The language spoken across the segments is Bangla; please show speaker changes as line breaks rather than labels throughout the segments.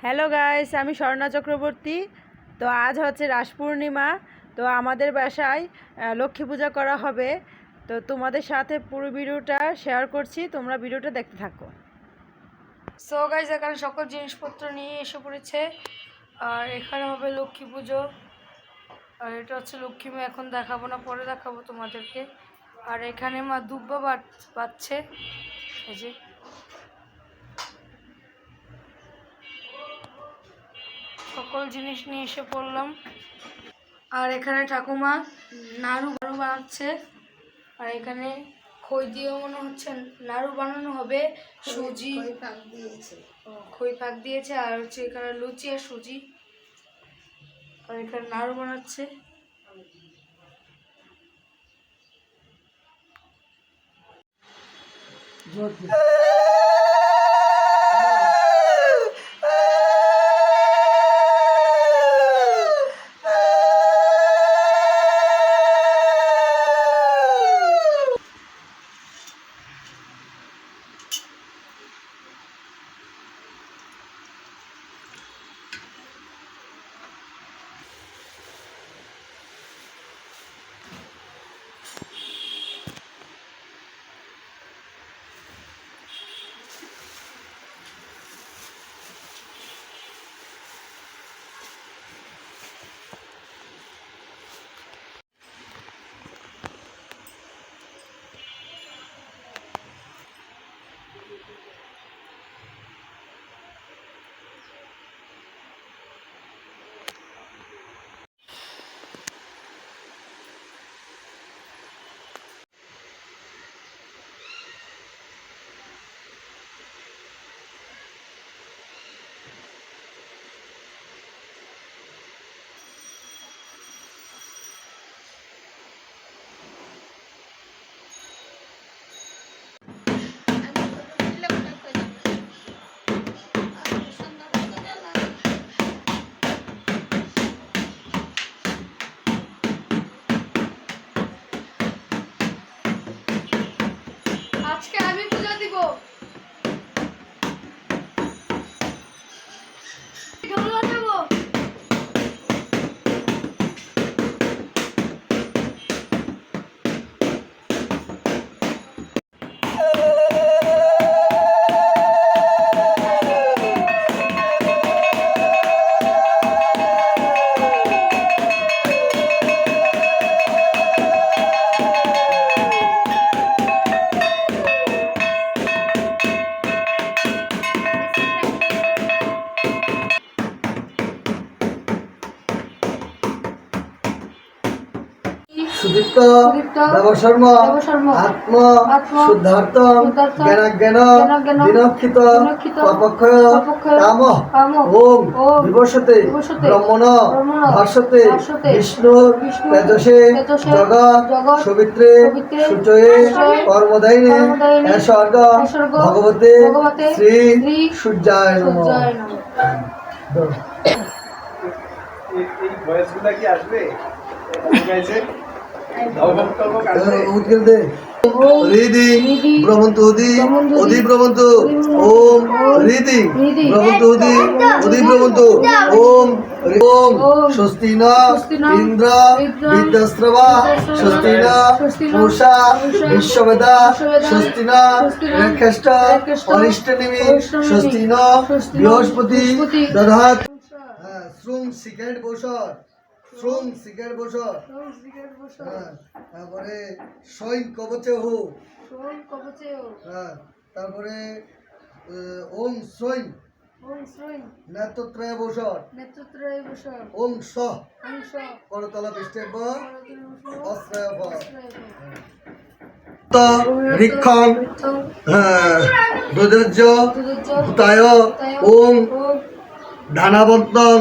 হ্যালো গাইস, আমি স্বর্ণা চক্রবর্তী। তো আজ হচ্ছে রাস পূর্ণিমা। তো আমাদের বাসায় লক্ষ্মী পূজা করা হবে। তো তোমাদের সাথে পুরো ভিডিওটা শেয়ার করছি, তোমরা ভিডিওটা দেখতে থাকো।
সো গাইস, এখানে সকল জিনিসপত্র নিয়ে এসে পড়েছে। আর এখানে হবে লক্ষ্মী পুজো। আর এটা হচ্ছে লক্ষ্মী মা, এখন দেখাবো না, পরে দেখাবো তোমাদেরকে। আর এখানে মা দুব্বা পাচ্ছে, এই যে সকল জিনিস নিয়ে এসে পড়লাম। আর এখানে ঠাকুমা নাড়ু বানাচ্ছে। আর এখানে খই দিয়ে মনে হচ্ছে নাড়ু বানানো হবে। সুজি খই পাক দিয়েছে। আর হচ্ছে এখানে লুচি আর সুজি। আর এখানে নাড়ু বানাচ্ছে। আজকে আমি পূজা দিব। ঢোল দেবো।
সুদীপ্ত দেবশর্ম আত্ম শুদ্ধার্থ জ্ঞানাজ্ঞান বিনক্ষিত অপক্ষয় কাম ওম বিবশতে ব্রহ্মণ ভাস্বতে বিষ্ণু তেজসে জগৎ সবিত্রে সূচয়ে কর্মদায়িনে স্বর্গ ভগবতে শ্রী সূর্যায় নমঃ।
এই ভয়েসগুলা কি আসবে?
হৃদি ব্রহ্মন্তু উদি অধি ব্রহ্মন্তু ওম হৃদি ব্রহ্মন্তু উদি অধি ব্রহ্মন্তু ওম ওম স্বস্তি ন ইন্দ্র বিদ্যাস্রবা স্বস্তি ন পূষা বিশ্ববেদা স্বস্তি ন রেখেষ্ট অরিষ্টনিমি স্বস্তি ন বৃহস্পতি দধাত। শ্রুং সিগারেট বসর শ্রুং সিগারেট বসর। তারপরে সৈন কবচে হো। তারপরে ওম সৈন নেত্রত্রয় বসর। ওম স করতলা পৃষ্ঠেব অশ্রয় ঋক্ষং দোদর্য ভূতায় ওম ধানাবন্তং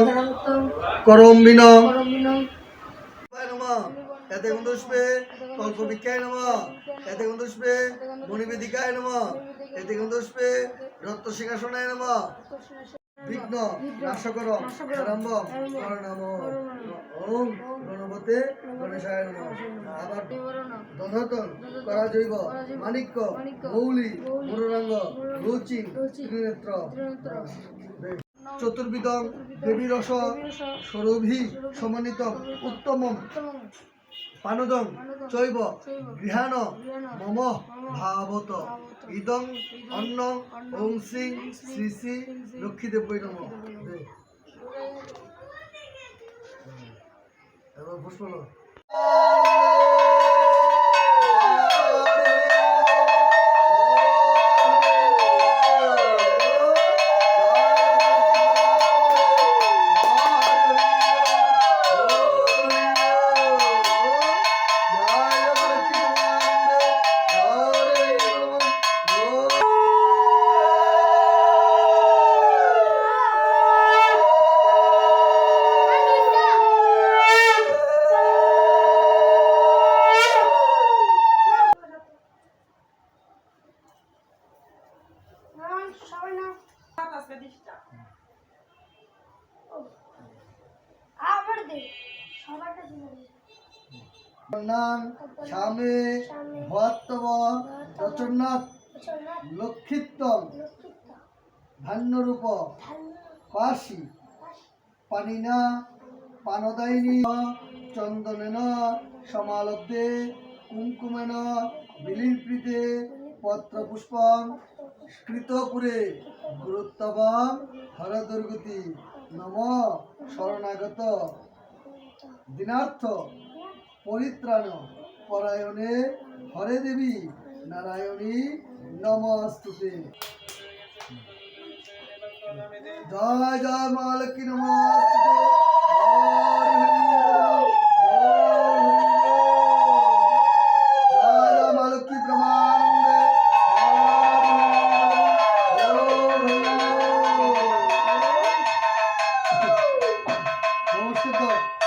করম্বিন এতে গন্ধুষ্পে কল্পবিক্ষায় নমঃ। এতে গন্ধুষ্পে মণিবেদিকায় নমঃ। এতে গন্ধুষ্পে রত্নসিংহাসনায় নমঃ। বিঘ্ন নাশকরম আরম্ভম করণাম ওম গণপতে গণেশায় নমঃ। আবার দধতন করাজৈব মাণিক্য মৌলি মুররাঙ্গ রুচি ত্রিনেত্র। চতুর্বিধং দেবী রস সরভি সমন্বিতম উত্তমম পানদং চৈব গৃহাণ মম ভাবত ইদং অন্ন ওং শ্রী শ্রী শ্রী লক্ষ্মী দেবৈ নম। এবার পুষ্প নাও। নাম স্বামী ভয়াত্তব রচনাথ লক্ষিত্তম ধান্যরূপ পাশি পানিনা পানদায়িনী চন্দনেন সমালব্ধে কুঙ্কুমেন বিলিপ্রিতে পত্রপুষ্পং কৃতপুরে গুরুত্তবাম হরদুর্গতি নম শরণাগত দিনার্থ পরিত্রাণ পরায়ণে হরে দেবী নারায়ণী নমস্তুতে। জয় জয় মা লক্ষ্মী নমস্তুতে। জয় জয় মা লক্ষ্মী ব্রহ্মানন্দে। নমস্কার।